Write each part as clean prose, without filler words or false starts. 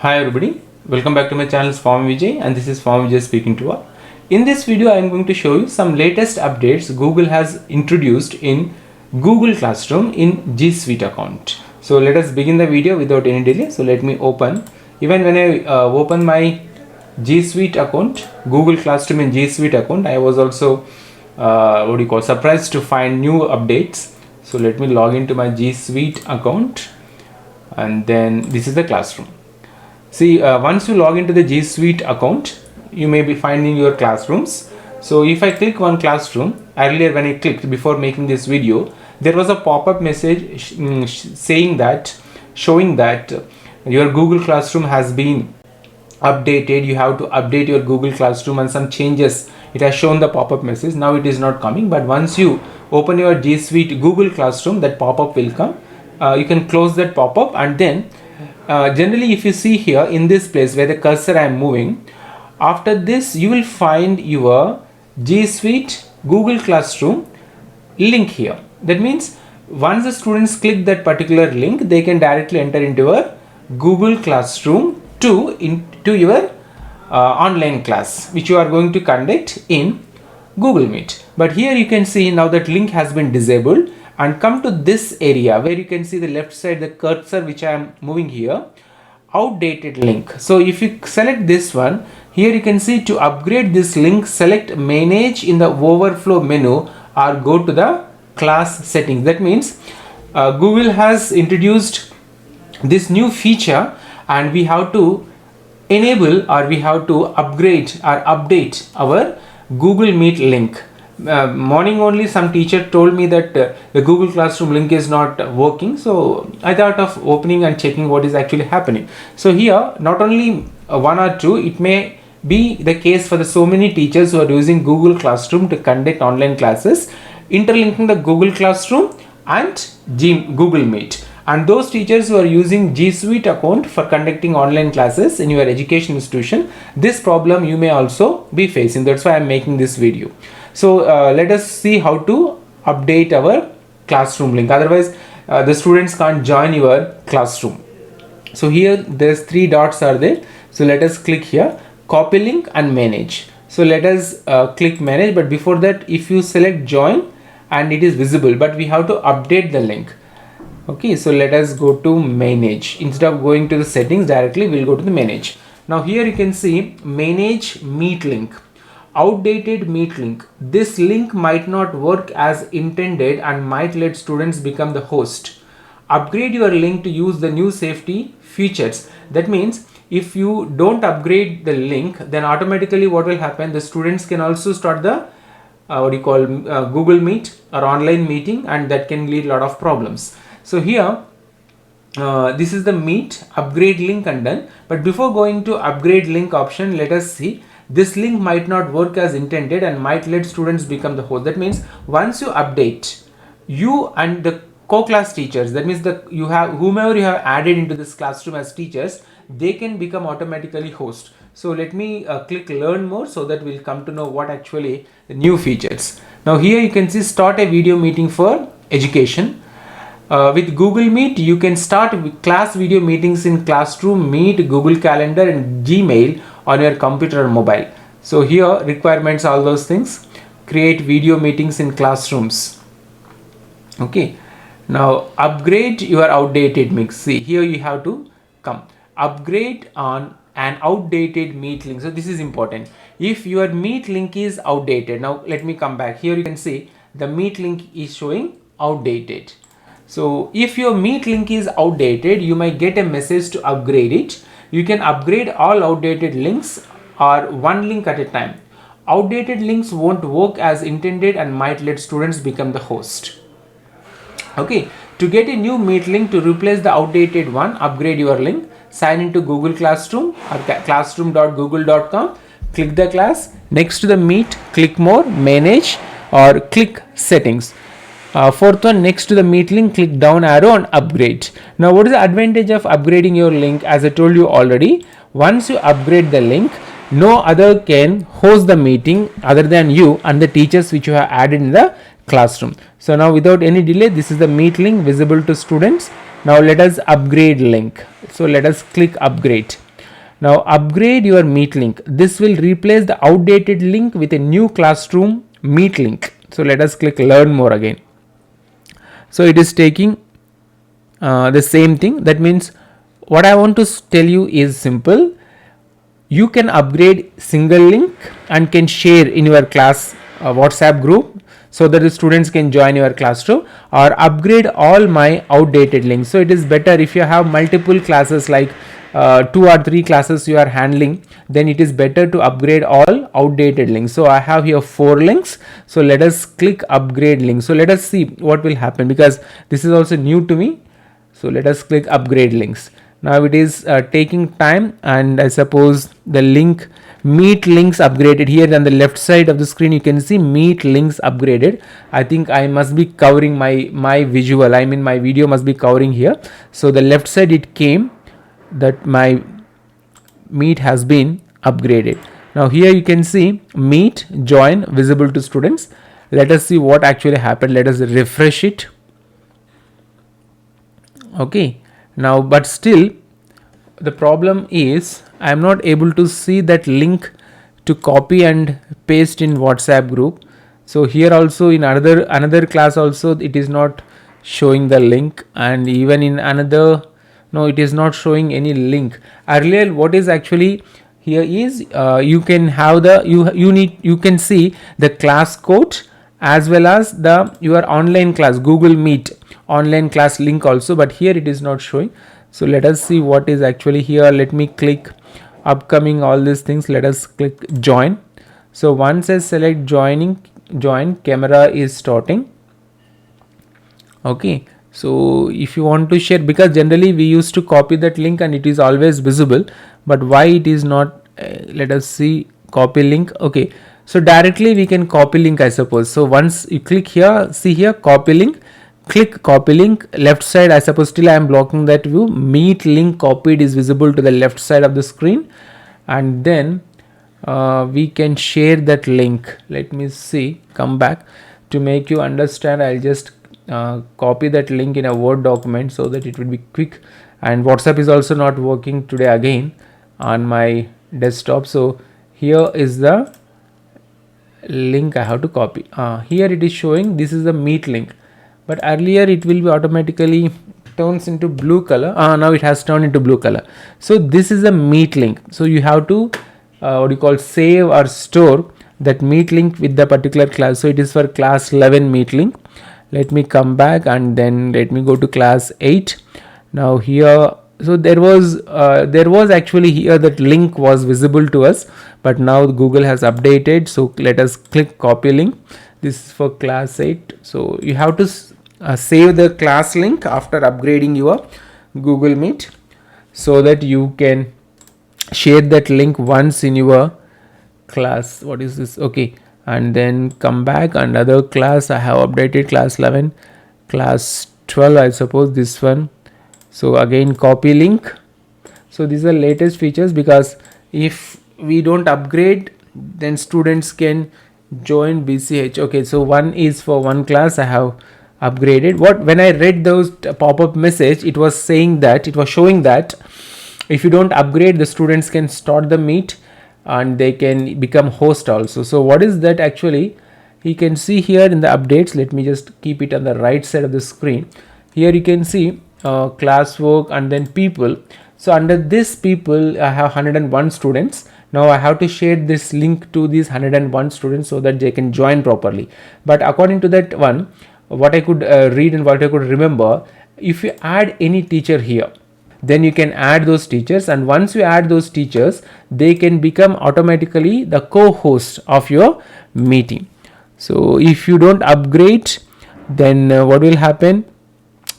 Hi everybody, welcome back to my channel Swami Vijay, and this is Swami Vijay speaking to all. In this video I am going to show you some latest updates Google has introduced in Google Classroom in G Suite account. So let us begin the video without any delay. So let me open. Even when I open my G Suite account, Google Classroom in G Suite account, I was also surprised to find new updates. So let me log into my G Suite account, and then this is the classroom. See, once you log into the G Suite account, you may be finding your classrooms. So if I click one classroom, earlier when I clicked before making this video, there was a pop-up message showing that your Google Classroom has been updated. You have to update your Google Classroom and some changes. It has shown the pop-up message. Now it is not coming, but once you open your G Suite Google Classroom, that pop-up will come. You can close that pop-up, and then generally if you see here in this place where the cursor I am moving, after this you will find your G Suite Google Classroom link here. That means once the students click that particular link, they can directly enter into your Google Classroom into your online class which you are going to conduct in Google Meet. But here you can see now that link has been disabled, and come to this area where you can see the left side, the cursor which I am moving here, outdated link. So if you select this one, here you can see to upgrade this link, select manage in the overflow menu or go to the class settings. That means Google has introduced this new feature, and we have to enable or we have to upgrade or update our Google Meet link. Morning only some teacher told me that the Google Classroom link is not working, so I thought of opening and checking what is actually happening. So here not only one or two, it may be the case for the so many teachers who are using Google Classroom to conduct online classes, interlinking the Google Classroom and Google Meet. And those teachers who are using G Suite account for conducting online classes in your education institution, this problem you may also be facing. That's why I'm making this video. So let us see how to update our classroom link. Otherwise, the students can't join your classroom. So here there's three dots are there. So let us click here, copy link and manage. So let us click manage. But before that, if you select join and it is visible, but we have to update the link. Okay, so let us go to manage. Instead of going to the settings directly, we'll go to the manage. Now here you can see manage meet link. Outdated meet link. This link might not work as intended and might let students become the host. Upgrade your link to use the new safety features. That means if you don't upgrade the link, then automatically what will happen, the students can also start the Google Meet or online meeting, and that can lead a lot of problems. So here this is the Meet upgrade link undone. But before going to upgrade link option, let us see. This link might not work as intended and might let students become the host. That means once you update, you and the co-class teachers, that means whomever you have added into this classroom as teachers, they can become automatically host. So let me click learn more so that we'll come to know what actually the new features. Now here you can see start a video meeting for education. With Google Meet, you can start class video meetings in Classroom, Meet, Google Calendar and Gmail on your computer or mobile. So here requirements, all those things. Create video meetings in classrooms. Okay. Now upgrade your outdated mix. See, here you have to come. Upgrade on an outdated Meet link. So this is important. If your Meet link is outdated, now let me come back. Here you can see the Meet link is showing outdated. So if your Meet link is outdated, you might get a message to upgrade it. You can upgrade all outdated links or one link at a time. Outdated links won't work as intended and might let students become the host. Okay, to get a new Meet link to replace the outdated one, upgrade your link, sign into Google Classroom or classroom.google.com, click the class. Next to the Meet, click more, manage or click settings. Fourth one, next to the Meet link, click down arrow and upgrade. Now what is the advantage of upgrading your link? As I told you already, once you upgrade the link, no other can host the meeting other than you and the teachers which you have added in the classroom. So now without any delay, this is the Meet link visible to students. Now let us upgrade link. So let us click upgrade. Now upgrade your Meet link. This will replace the outdated link with a new classroom Meet link. So let us click learn more again. So it is taking the same thing. That means what I want to tell you is simple. You can upgrade single link and can share in your class WhatsApp group so that the students can join your classroom, or upgrade all my outdated links. So it is better if you have multiple classes, like 2 or 3 classes you are handling, then it is better to upgrade all outdated links. So I have here 4 links. So let us click upgrade link. So let us see what will happen, because this is also new to me. So let us click upgrade links. Now it is taking time, and I suppose the link Meet links upgraded. Here on the left side of the screen you can see Meet links upgraded. I think I must be covering my visual, I mean my video must be covering here. So the left side it came that my Meet has been upgraded. Now here you can see Meet join visible to students. Let us see what actually happened. Let us refresh it. Okay, now but still the problem is I am not able to see that link to copy and paste in WhatsApp group. So here also in another class also it is not showing the link, and even in another, no, it is not showing any link. Earlier what is actually here is you can have the you can see the class code as well as the your online class Google Meet online class link also, but here it is not showing. So let us see what is actually here. Let me click upcoming all these things. Let us click join. So once I select join, camera is starting. Okay, so if you want to share, because generally we used to copy that link and it is always visible, but why it is not, let us see copy link. Okay, so directly we can copy link, I suppose. So once you click here, see here copy link, click copy link, left side, I suppose still I am blocking that view. Meet link copied is visible to the left side of the screen, and then we can share that link. Let me see, come back to make you understand. I'll just copy that link in a Word document so that it will be quick. And WhatsApp is also not working today again on my desktop. So here is the link I have to copy. Here it is showing this is the Meet link, but earlier it will be automatically turns into blue color. Now it has turned into blue color. So this is a Meet link. So you have to what you call save or store that Meet link with the particular class. So it is for class 11 Meet link. Let me come back and then let me go to class 8. Now here, so there was actually here that link was visible to us, but now Google has updated. So let us click copy link. This is for class 8. So you have to save the class link after upgrading your Google Meet so that you can share that link once in your class. What is this? Okay, and then come back. Another class I have updated, class 11, class 12, I suppose this one. So again copy link. So these are latest features, because if we don't upgrade then students can join BCH. Okay, so one is for one class I have upgraded. When I read those pop-up message, it was saying that, it was showing that if you don't upgrade, the students can start the Meet and they can become host also. So what is that actually? You can see here in the updates. Let me just keep it on the right side of the screen. Here you can see classwork and then people. So under this people I have 101 students. Now I have to share this link to these 101 students so that they can join properly. But according to that one, what I could read and what I could remember, if you add any teacher here, then you can add those teachers, and once you add those teachers, they can become automatically the co-host of your meeting. So if you don't upgrade, then what will happen?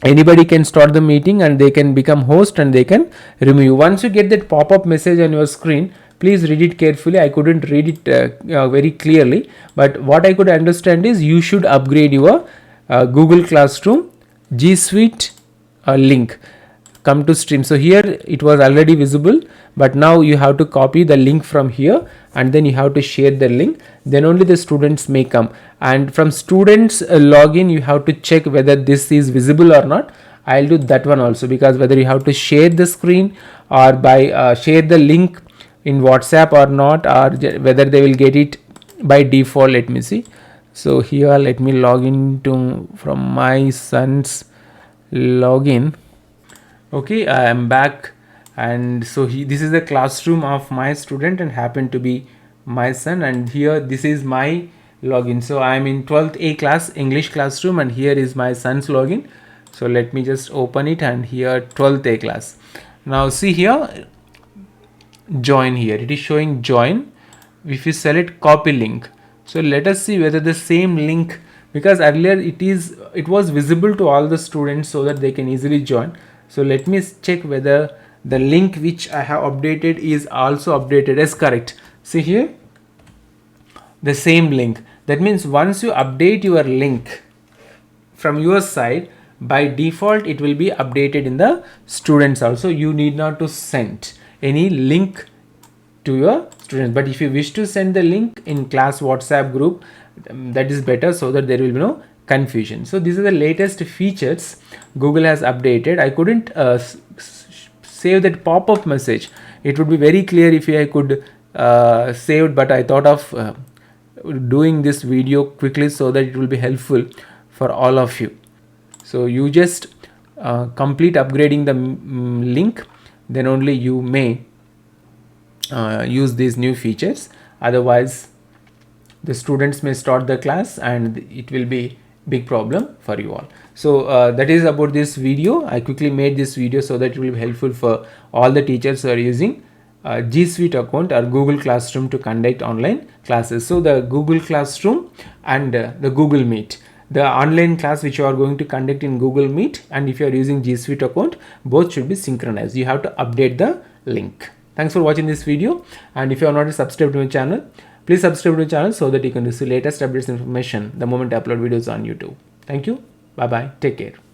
Anybody can start the meeting and they can become host and they can remove you. Once you get that pop-up message on your screen, please read it carefully. I couldn't read it very clearly, but what I could understand is you should upgrade your Google Classroom G Suite link. Come to stream. So here it was already visible, but now you have to copy the link from here and then you have to share the link. Then only the students may come, and from students login you have to check whether this is visible or not. I'll do that one also, because whether you have to share the screen or by share the link in WhatsApp or not, or whether they will get it by default. Let me see. So here let me log into from my son's login. Okay, I am back, and so this is the classroom of my student and happen to be my son, and here this is my login. So I am in 12th A class English classroom, and here is my son's login. So let me just open it, and here 12th A class. Now see here, join. Here it is showing join. If you select copy link, so let us see whether the same link, because earlier it was visible to all the students so that they can easily join. So let me check whether the link which I have updated is also updated as correct. See here, the same link. That means once you update your link from your side, by default it will be updated in the students also. You need not to send any link to your students, but if you wish to send the link in class WhatsApp group, that is better, so that there will be no confusion. So these are the latest features Google has updated. I couldn't save that pop-up message. It would be very clear if I could save, but I thought of doing this video quickly so that it will be helpful for all of you. So you just complete upgrading the link, then only you may use these new features. Otherwise the students may start the class and it will be big problem for you all. So that is about this video. I quickly made this video so that it will be helpful for all the teachers who are using G Suite account or Google Classroom to conduct online classes. So the Google Classroom and the Google Meet, the online class which you are going to conduct in Google Meet, and if you are using G Suite account, both should be synchronized. You have to update the link. Thanks for watching this video, and if you are not subscribed to my channel, please subscribe to the channel so that you can receive latest updates information the moment I upload videos on YouTube. Thank you. Bye bye. Take care.